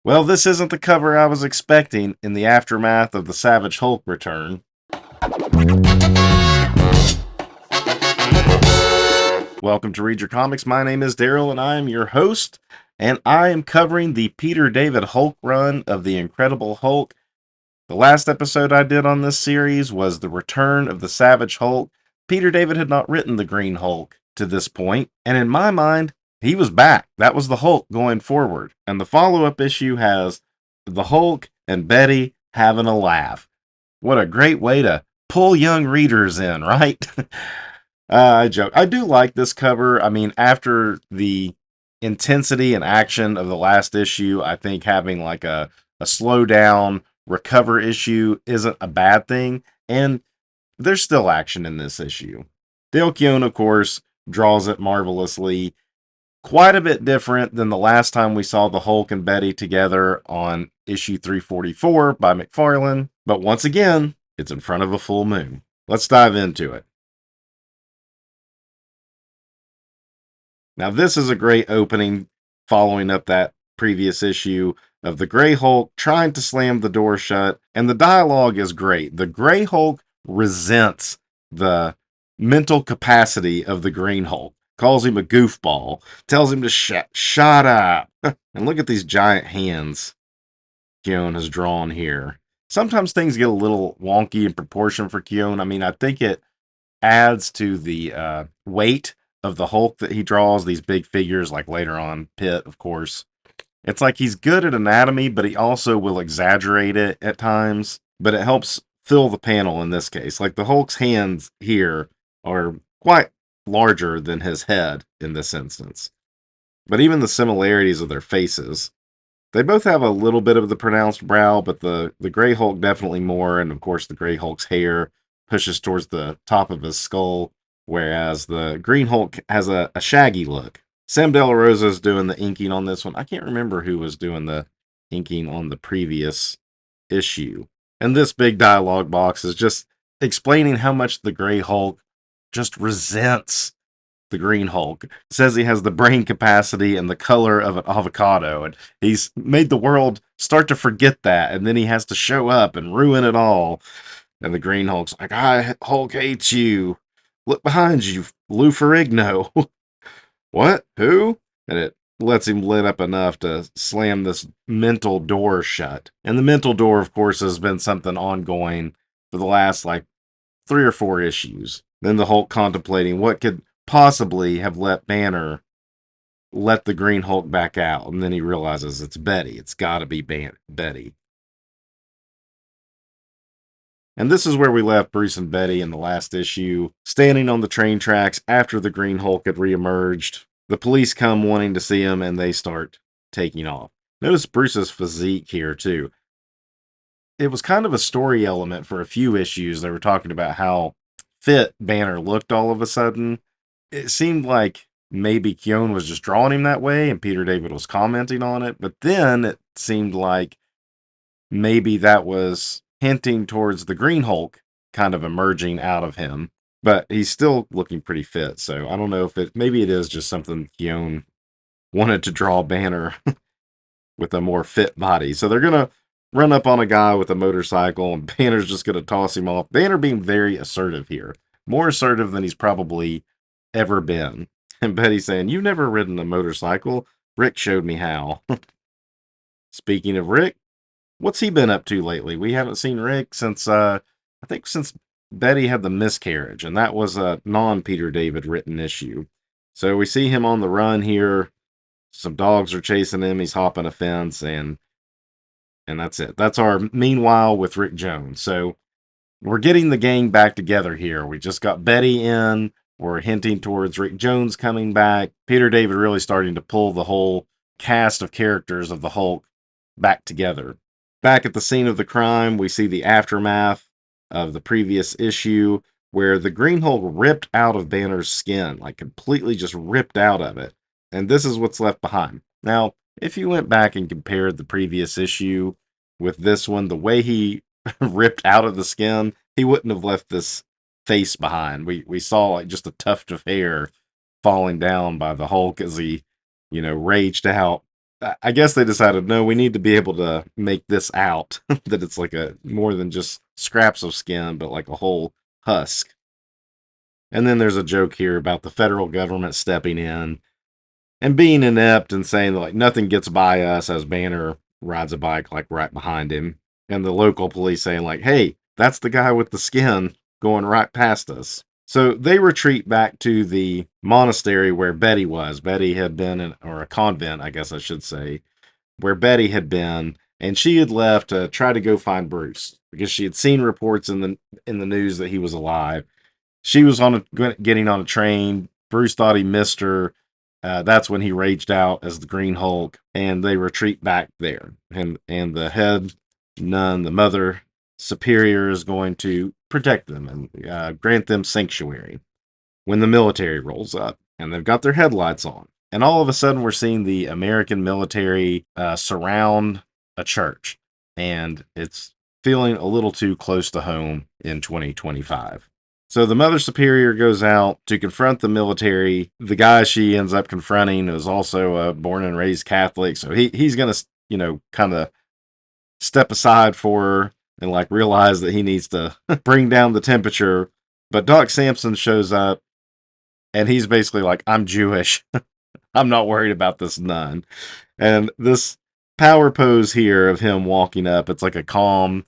Well, this isn't the cover I was expecting in the aftermath of the Savage Hulk return. Welcome to Read Your Comics. My name is Daryl, and I am your host, and I am covering the Peter David Hulk run of The Incredible Hulk. The last episode I did on this series was the return of the Savage Hulk. Peter David had not written the Green Hulk to this point, and in my mind, he was back. That was the Hulk going forward. And the follow-up issue has the Hulk and Betty having a laugh. What a great way to pull young readers in, right? I joke. I do like this cover. I mean, after the intensity and action of the last issue, I think having like a slow down, recover issue isn't a bad thing. And there's still action in this issue. Dale Keown, of course, draws it marvelously. Quite a bit different than the last time we saw the Hulk and Betty together on issue 344 by McFarlane. But once again, it's in front of a full moon. Let's dive into it. Now, this is a great opening following up that previous issue of the Gray Hulk trying to slam the door shut, and the dialogue is great. The Gray Hulk resents the mental capacity of the Green Hulk, calls him a goofball, tells him to shut up. And look at these giant hands Keown has drawn here. Sometimes things get a little wonky in proportion for Keown. I mean, I think it adds to the weight of the Hulk that he draws, these big figures, like later on Pitt, of course. It's like he's good at anatomy, but he also will exaggerate it at times, but it helps fill the panel in this case. Like the Hulk's hands here are quite larger than his head in this instance. But even the similarities of their faces, they both have a little bit of the pronounced brow, but the Gray Hulk definitely more, and of course the Gray Hulk's hair pushes towards the top of his skull, whereas the Green Hulk has a shaggy look. Sam De La Rosa is doing the inking on this one. I can't remember who was doing the inking on the previous issue. And this big dialogue box is just explaining how much the Gray Hulk just resents the Green Hulk. Says he has the brain capacity and the color of an avocado, and he's made the world start to forget that, and then he has to show up and ruin it all. And the Green Hulk's like, Hulk hates you. Look behind you, Lou Ferrigno. What? Who? And it lets him lit up enough to slam this mental door shut. And the mental door, of course, has been something ongoing for the last, like, 3 or 4 issues. Then the Hulk contemplating what could possibly have let Banner let the Green Hulk back out. And then he realizes it's Betty. It's got to be Betty. And this is where we left Bruce and Betty in the last issue, standing on the train tracks after the Green Hulk had reemerged. The police come wanting to see him, and they start taking off. Notice Bruce's physique here, too. It was kind of a story element for a few issues. They were talking about how fit Banner looked all of a sudden. It seemed like maybe Keown was just drawing him that way, and Peter David was commenting on it. But then it seemed like maybe that was hinting towards the Green Hulk kind of emerging out of him. But he's still looking pretty fit, so I don't know if maybe it is just something Keown wanted to draw Banner with a more fit body. So they're going to run up on a guy with a motorcycle, and Banner's just going to toss him off. Banner being very assertive here, more assertive than he's probably ever been. And Betty saying, "You've never ridden a motorcycle. Rick showed me how." Speaking of Rick, what's he been up to lately? We haven't seen Rick since, I think since Betty had the miscarriage, and that was a non-Peter David written issue. So we see him on the run here. Some dogs are chasing him. He's hopping a fence, and that's it. That's our meanwhile with Rick Jones. So we're getting the gang back together here. We just got Betty in. We're hinting towards Rick Jones coming back. Peter David really starting to pull the whole cast of characters of the Hulk back together. Back at the scene of the crime, we see the aftermath of the previous issue where the Green Hulk ripped out of Banner's skin, like completely just ripped out of it. And this is what's left behind. Now, if you went back and compared the previous issue with this one, the way he ripped out of the skin, he wouldn't have left this face behind. We saw like just a tuft of hair falling down by the Hulk as he, raged out. I guess they decided, no, we need to be able to make this out that it's like a more than just scraps of skin, but like a whole husk. And then there's a joke here about the federal government stepping in and being inept and saying like nothing gets by us as Banner rides a bike like right behind him, and the local police saying like, "Hey, that's the guy with the skin going right past us." So they retreat back to the monastery where Betty was. Betty had been in, or a convent, I guess I should say, where Betty had been, and she had left to try to go find Bruce because she had seen reports in the news that he was alive. She was getting on a train. Bruce thought he missed her. That's when he raged out as the Green Hulk, and they retreat back there. And the head nun, the mother superior, is going to protect them and grant them sanctuary. When the military rolls up, and they've got their headlights on, and all of a sudden we're seeing the American military surround a church, and it's feeling a little too close to home in 2025. So the Mother Superior goes out to confront the military. The guy she ends up confronting is also a born and raised Catholic, so he's gonna, kind of step aside for her and like realize that he needs to bring down the temperature. But Doc Samson shows up, and he's basically like, "I'm Jewish. I'm not worried about this nun." And this power pose here of him walking up, it's like a calm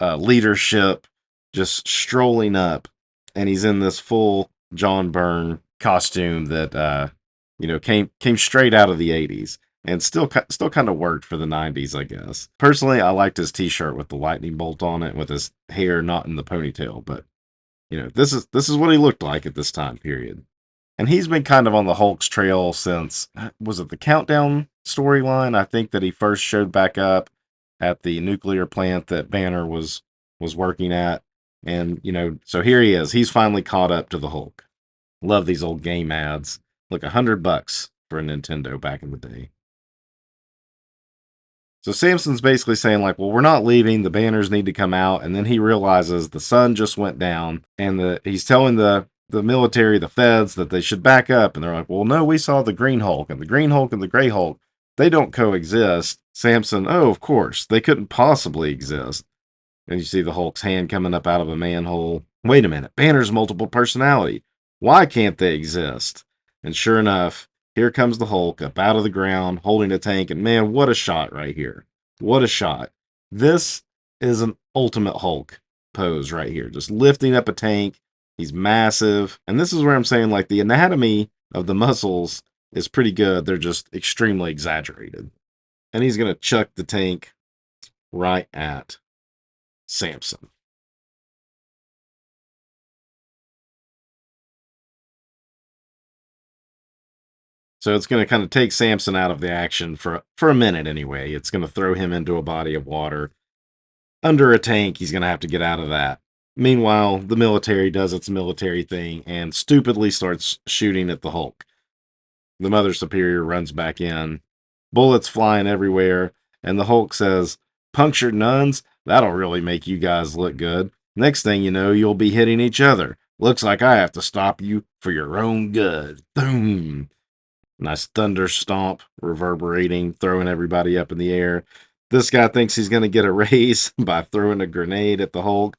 leadership, just strolling up, and he's in this full John Byrne costume that came straight out of the '80s and still kind of worked for the '90s, I guess. Personally, I liked his T-shirt with the lightning bolt on it, with his hair not in the ponytail, but this is what he looked like at this time period. And he's been kind of on the Hulk's trail since, was it the Countdown storyline? I think that he first showed back up at the nuclear plant that Banner was working at. And, so here he is. He's finally caught up to the Hulk. Love these old game ads. Look, $100 for a Nintendo back in the day. So Samson's basically saying, like, well, we're not leaving. The banners need to come out. And then he realizes the sun just went down, and he's telling the military, the feds, that they should back up. And they're like, well, no, we saw the Green Hulk, and the Green Hulk and the Gray Hulk, they don't coexist. Samson, oh, of course, they couldn't possibly exist. And you see the Hulk's hand coming up out of a manhole. Wait a minute, Banner's multiple personality. Why can't they exist? And sure enough, here comes the Hulk up out of the ground holding a tank. And man, what a shot right here. What a shot. This is an ultimate Hulk pose right here. Just lifting up a tank. He's massive. And this is where I'm saying, like, the anatomy of the muscles is pretty good. They're just extremely exaggerated. And he's going to chuck the tank right at Samson. So it's going to kind of take Samson out of the action for a minute anyway. It's going to throw him into a body of water. Under a tank, he's going to have to get out of that. Meanwhile, the military does its military thing and stupidly starts shooting at the Hulk. The Mother Superior runs back in, bullets flying everywhere, and the Hulk says, "Punctured nuns? That'll really make you guys look good. Next thing you know, you'll be hitting each other. Looks like I have to stop you for your own good." Boom. Nice thunder stomp reverberating, throwing everybody up in the air. This guy thinks he's going to get a raise by throwing a grenade at the Hulk,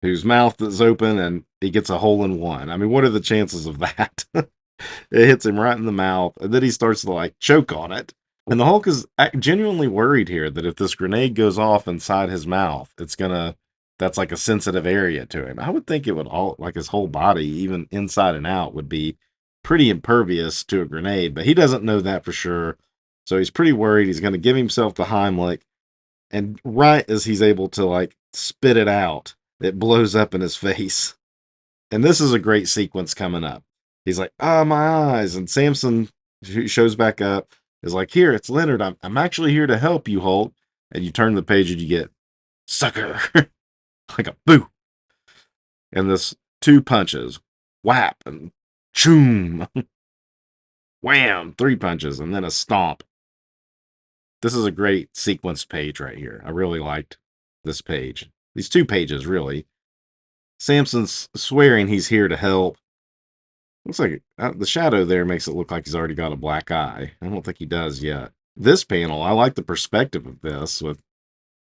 whose mouth is open, and he gets a hole in one. I mean, what are the chances of that? It hits him right in the mouth, and then he starts to like choke on it. And the Hulk is genuinely worried here that if this grenade goes off inside his mouth, that's like a sensitive area to him. I would think it would all, like his whole body, even inside and out, would be pretty impervious to a grenade, but he doesn't know that for sure. So he's pretty worried. He's going to give himself the Heimlich, and right as he's able to like spit it out, it blows up in his face. And this is a great sequence coming up. He's like, "Ah, my eyes." And Samson, who shows back up, is like, "Here, it's Leonard. I'm actually here to help you, Hulk." And you turn the page and you get, "Sucker." Like a boo. And this two punches, whap and choom, wham, three punches, and then a stomp. This is a great sequence page right here. I really liked this page. These two pages, really. Samson's swearing he's here to help. Looks like the shadow there makes it look like he's already got a black eye. I don't think he does yet. this panel, I like the perspective of this with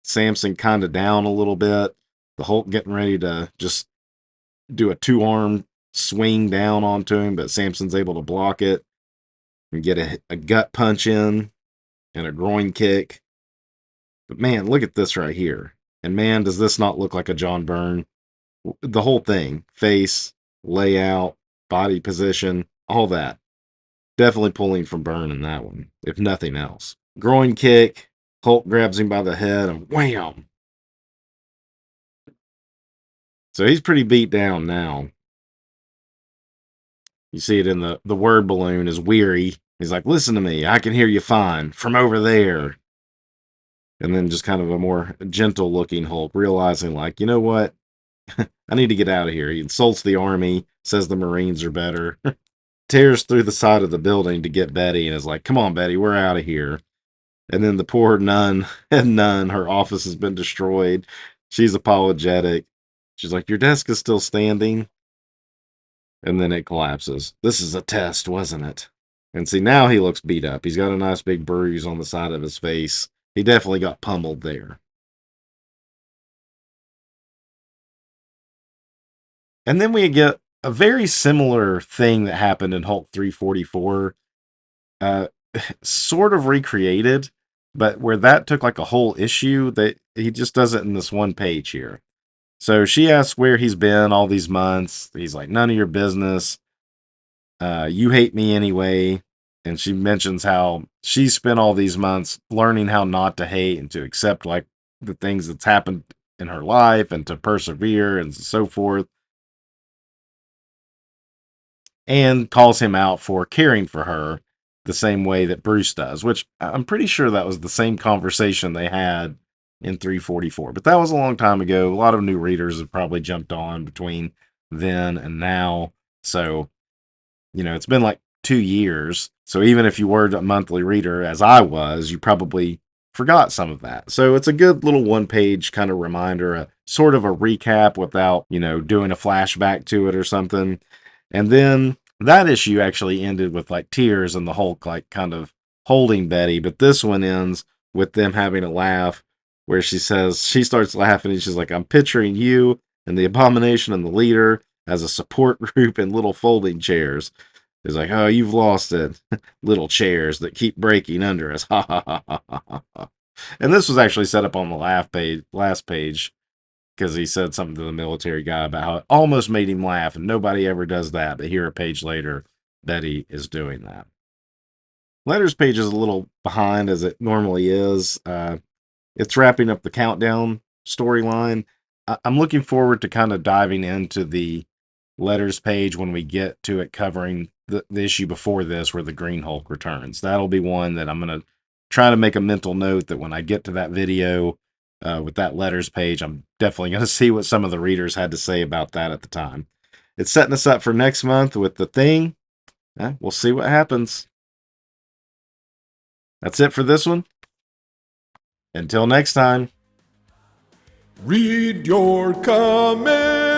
Samson kind of down a little bit, the Hulk getting ready to just do a 2-arm swing down onto him, but Samson's able to block it and get a gut punch in and a groin kick. But man, look at this right here. And man, does this not look like a John Byrne? The whole thing, face, layout, body position, all that. Definitely pulling from Byrne in that one, if nothing else. Groin kick, Hulk grabs him by the head and wham! So he's pretty beat down now. You see it in the word balloon is weary. He's like, listen to me, I can hear you fine from over there. And then just kind of a more gentle looking Hulk, realizing, like, you know what? I need to get out of here. He insults the army, says the Marines are better, tears through the side of the building to get Betty, and is like, come on, Betty, we're out of here. And then the poor nun, her office has been destroyed. She's apologetic. She's like, your desk is still standing. And then it collapses. This is a test, wasn't it? And see, now he looks beat up. He's got a nice big bruise on the side of his face. He definitely got pummeled there. And then we get a very similar thing that happened in Hulk 344, uh, sort of recreated, but where that took like a whole issue, that he just does it in this one page here. So she asks where he's been all these months. He's like, none of your business. You hate me anyway. And she mentions how she spent all these months learning how not to hate and to accept like the things that's happened in her life and to persevere and so forth. And calls him out for caring for her the same way that Bruce does, which I'm pretty sure that was the same conversation they had in 344. But that was a long time ago. A lot of new readers have probably jumped on between then and now. So, it's been like 2 years. So even if you were a monthly reader, as I was, you probably forgot some of that. So it's a good little one-page kind of reminder, a sort of a recap without, doing a flashback to it or something. And then that issue actually ended with like tears and the Hulk like kind of holding Betty. But this one ends with them having a laugh where she starts laughing and she's like, I'm picturing you and the Abomination and the Leader as a support group in little folding chairs. It's like, oh, you've lost it. Little chairs that keep breaking under us. Ha ha ha ha ha ha. And this was actually set up on the last page, because he said something to the military guy about how it almost made him laugh, and nobody ever does that. But here, a page later, Betty is doing that. Letters page is a little behind, as it normally is. It's wrapping up the countdown storyline. I'm looking forward to kind of diving into the letters page when we get to it, covering the issue before this where the Green Hulk returns. That'll be one that I'm going to try to make a mental note that when I get to that video with that letters page, I'm definitely going to see what some of the readers had to say about that at the time. It's setting us up for next month with the Thing. We'll see what happens. That's it for this one. Until next time. Read your comments.